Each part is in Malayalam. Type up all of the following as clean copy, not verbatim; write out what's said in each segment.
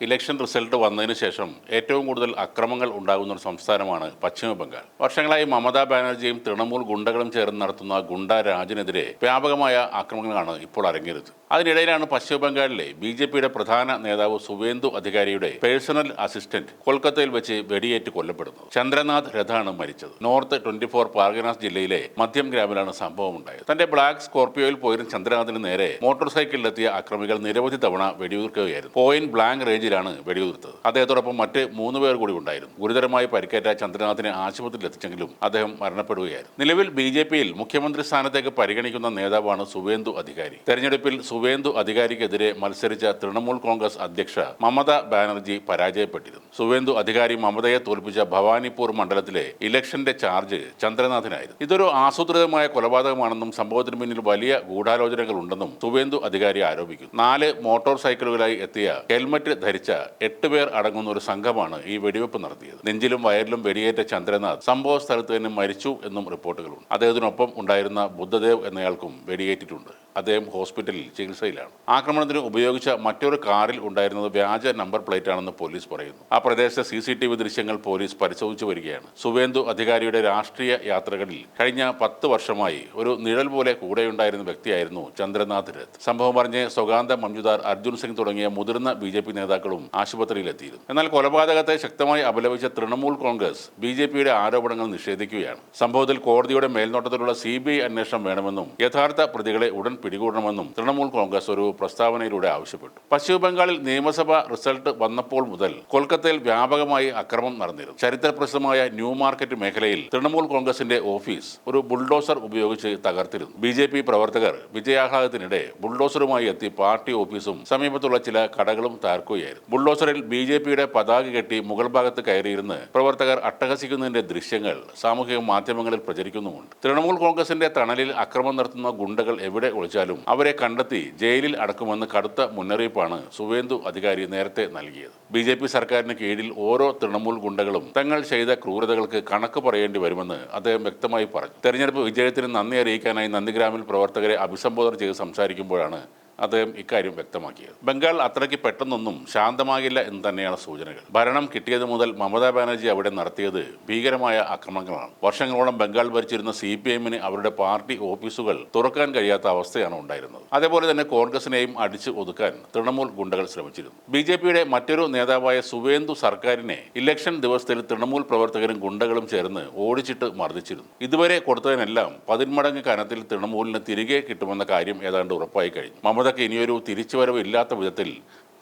ഇലക്ഷൻ റിസൾട്ട് വന്നതിന് ശേഷം ഏറ്റവും കൂടുതൽ അക്രമങ്ങൾ ഉണ്ടാകുന്ന ഒരു സംസ്ഥാനമാണ് പശ്ചിമ ബംഗാൾ. വർഷങ്ങളായി മമതാ ബാനർജിയും തൃണമൂൽ ഗുണ്ടകളും ചേർന്ന് നടത്തുന്ന ഗുണ്ടാ രാജിനെതിരെ വ്യാപകമായ ആക്രമണങ്ങളാണ് ഇപ്പോൾ അരങ്ങേറുന്നത്. അതിനിടയിലാണ് പശ്ചിമ ബംഗാളിലെ BJPയുടെ പ്രധാന നേതാവ് സുവേന്ദു അധികാരിയുടെ പേഴ്സണൽ അസിസ്റ്റന്റ് കൊൽക്കത്തയിൽ വെച്ച് വെടിയേറ്റ് കൊല്ലപ്പെടുന്നത്. ചന്ദ്രനാഥ് രഥാണ് മരിച്ചത്. നോർത്ത് 24 പാർഗനാസ് ജില്ലയിലെ മധ്യം ഗ്രാമിലാണ് സംഭവം ഉണ്ടായത്. തന്റെ ബ്ലാക്ക് സ്കോർപിയോയിൽ പോയിരുന്ന ചന്ദ്രനാഥിന് നേരെ മോട്ടോർ സൈക്കിളിലെത്തിയ അക്രമികൾ നിരവധി തവണ വെടിയുതിർക്കുകയായിരുന്നു. പോയിന്റ് ബ്ലാങ്ക് റേഞ്ചിലാണ് വെടിയുതിർത്തത്. അദ്ദേഹത്തോടൊപ്പം മറ്റ് 3 പേർ കൂടി ഉണ്ടായിരുന്നു. ഗുരുതരമായി പരിക്കേറ്റ ചന്ദ്രനാഥിനെ ആശുപത്രിയിൽ എത്തിച്ചെങ്കിലും അദ്ദേഹം മരണപ്പെടുകയായിരുന്നു. നിലവിൽ BJPയിൽ മുഖ്യമന്ത്രി സ്ഥാനത്തേക്ക് പരിഗണിക്കുന്ന നേതാവാണ് സുവേന്ദു അധികാരി. തെരഞ്ഞെടുപ്പിൽ സുവേന്ദു അധികാരിക്കെതിരെ മത്സരിച്ച തൃണമൂൽ കോൺഗ്രസ് അധ്യക്ഷ മമതാ ബാനർജി പരാജയപ്പെട്ടിരുന്നു. സുവേന്ദു അധികാരി മമതയെ തോൽപ്പിച്ച ഭവാനിപൂർ മണ്ഡലത്തിലെ ഇലക്ഷന്റെ ചാർജ് ചന്ദ്രനാഥിനായിരുന്നു. ഇതൊരു ആസൂത്രിതമായ കൊലപാതകമാണെന്നും സംഭവത്തിന് പിന്നിൽ വലിയ ഗൂഢാലോചനകൾ ഉണ്ടെന്നും സുവേന്ദു അധികാരി ആരോപിക്കുന്നു. 4 മോട്ടോർ സൈക്കിളുകളായി എത്തിയ ഹെൽമറ്റ് ധരിച്ച 8 പേർ അടങ്ങുന്ന ഒരു സംഘമാണ് ഈ വെടിവെപ്പ് നടത്തിയത്. നെഞ്ചിലും വയറിലും വെടിയേറ്റ ചന്ദ്രനാഥ് സംഭവ സ്ഥലത്ത് തന്നെ മരിച്ചു എന്നും റിപ്പോർട്ടുകളുണ്ട്. അദ്ദേഹത്തിനൊപ്പം ഉണ്ടായിരുന്ന ബുദ്ധദേവ് എന്നയാൾക്കും വെടിയേറ്റിട്ടുണ്ട്. അദ്ദേഹം ഹോസ്പിറ്റലിൽ ചികിത്സയിലാണ്. ആക്രമണത്തിന് ഉപയോഗിച്ച മറ്റൊരു കാറിൽ ഉണ്ടായിരുന്നത് വ്യാജ നമ്പർ പ്ലേറ്റ് ആണെന്ന് പോലീസ് പറയുന്നു. ആ പ്രദേശത്തെ CCTV ദൃശ്യങ്ങൾ പോലീസ് പരിശോധിച്ചു വരികയാണ്. സുവേന്ദു അധികാരിയുടെ രാഷ്ട്രീയ യാത്രകളിൽ കഴിഞ്ഞ 10 വർഷമായി ഒരു നിഴൽ പോലെ കൂടെയുണ്ടായിരുന്ന വ്യക്തിയായിരുന്നു ചന്ദ്രനാഥ് രഥ്. സംഭവം അറിഞ്ഞ് സ്വകാന്ത മഞ്ജുദാർ, അർജുൻ സിംഗ് തുടങ്ങിയ മുതിർന്ന BJP നേതാക്കളും ആശുപത്രിയിലെത്തിയിരുന്നു. എന്നാൽ കൊലപാതകത്തെ ശക്തമായി അപലപിച്ച തൃണമൂൽ കോൺഗ്രസ് BJPയുടെ ആരോപണങ്ങൾ നിഷേധിക്കുകയാണ്. സംഭവത്തിൽ കോടതിയുടെ മേൽനോട്ടത്തിലുള്ള CBI അന്വേഷണം വേണമെന്നും യഥാർത്ഥ പ്രതികളെ ഉടൻ പിടികൂടണമെന്നും തൃണമൂൽ കോൺഗ്രസ് ഒരു പ്രസ്താവനയിലൂടെ ആവശ്യപ്പെട്ടു. പശ്ചിമ ബംഗാളിൽ നിയമസഭാ റിസൾട്ട് വന്നപ്പോൾ മുതൽ കൊൽക്കത്തയിൽ വ്യാപകമായി അക്രമം നടന്നിരുന്നു. ചരിത്രപ്രസിദ്ധമായ ന്യൂ മാർക്കറ്റ് മേഖലയിൽ തൃണമൂൽ കോൺഗ്രസിന്റെ ഓഫീസ് ഒരു ബുൾഡോസർ ഉപയോഗിച്ച് തകർത്തിരുന്നു. BJP പ്രവർത്തകർ വിജയാഹ്ലാദത്തിനിടെ ബുൾഡോസറുമായി എത്തി പാർട്ടി ഓഫീസും സമീപത്തുള്ള ചില കടകളും തകർക്കുകയായിരുന്നു. ബുൾഡോസറിൽ BJPയുടെ പതാക കെട്ടി മുകൾ ഭാഗത്ത് കയറിയിരുന്ന് പ്രവർത്തകർ അട്ടഹസിക്കുന്നതിന്റെ ദൃശ്യങ്ങൾ സാമൂഹിക മാധ്യമങ്ങളിൽ പ്രചരിക്കുന്നുമുണ്ട്. തൃണമൂൽ കോൺഗ്രസിന്റെ തണലിൽ അക്രമം നടത്തുന്ന ഗുണ്ടകൾ എവിടെ ഒളിച്ചാലും അവരെ കണ്ടെത്തി ജയിലിൽ അടക്കുമെന്ന് കടുത്ത മുന്നറിയിപ്പാണ് സുവേന്ദു അധികാരി നേരത്തെ നൽകിയത്. BJP സർക്കാരിന് കീഴിൽ ഓരോ തൃണമൂൽ ഗുണ്ടകളും തങ്ങൾ ചെയ്ത ക്രൂരതകൾക്ക് കണക്ക് പറയേണ്ടി വരുമെന്ന് അദ്ദേഹം വ്യക്തമായി പറഞ്ഞു. തെരഞ്ഞെടുപ്പ് വിജയത്തിന് നന്ദി അറിയിക്കാനായി നന്ദിഗ്രാമിൽ പ്രവർത്തകരെ അഭിസംബോധന ചെയ്ത് സംസാരിക്കുമ്പോഴാണ് അദ്ദേഹം ഇക്കാര്യം വ്യക്തമാക്കിയത്. ബംഗാൾ അത്രയ്ക്ക് പെട്ടെന്നൊന്നും ശാന്തമാകില്ല എന്ന് തന്നെയാണ് സൂചനകൾ. ഭരണം കിട്ടിയത് മുതൽ മമതാ ബാനർജി അവിടെ നടത്തിയത് ഭീകരമായ ആക്രമണങ്ങളാണ്. വർഷങ്ങളോളം ബംഗാൾ ഭരിച്ചിരുന്ന CPMന് അവരുടെ പാർട്ടി ഓഫീസുകൾ തുറക്കാൻ കഴിയാത്ത അവസ്ഥയാണ് ഉണ്ടായിരുന്നത്. അതേപോലെ തന്നെ കോൺഗ്രസിനെയും അടിച്ചു ഒതുക്കാൻ തൃണമൂൽ ഗുണ്ടകൾ ശ്രമിച്ചിരുന്നു. BJPയുടെ മറ്റൊരു നേതാവായ സുവേന്ദു സർക്കാരിനെ ഇലക്ഷൻ ദിവസത്തിൽ തൃണമൂൽ പ്രവർത്തകരും ഗുണ്ടകളും ചേർന്ന് ഓടിച്ചിട്ട് മർദ്ദിച്ചിരുന്നു. ഇതുവരെ കൊടുത്തതിനെല്ലാം 10 മടങ്ങ് കനത്തിൽ തൃണമൂലിന് തിരികെ കിട്ടുമെന്ന കാര്യം ഏതാണ്ട് ഉറപ്പായി കഴിഞ്ഞു. മമതയ്ക്ക് ഇനിയൊരു തിരിച്ചുവരവ് ഇല്ലാത്ത വിധത്തിൽ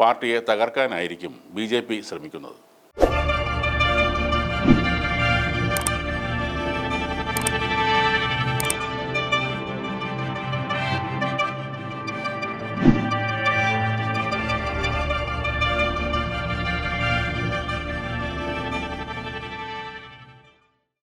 പാർട്ടിയെ തകർക്കാനായിരിക്കും BJP ശ്രമിക്കുന്നത്.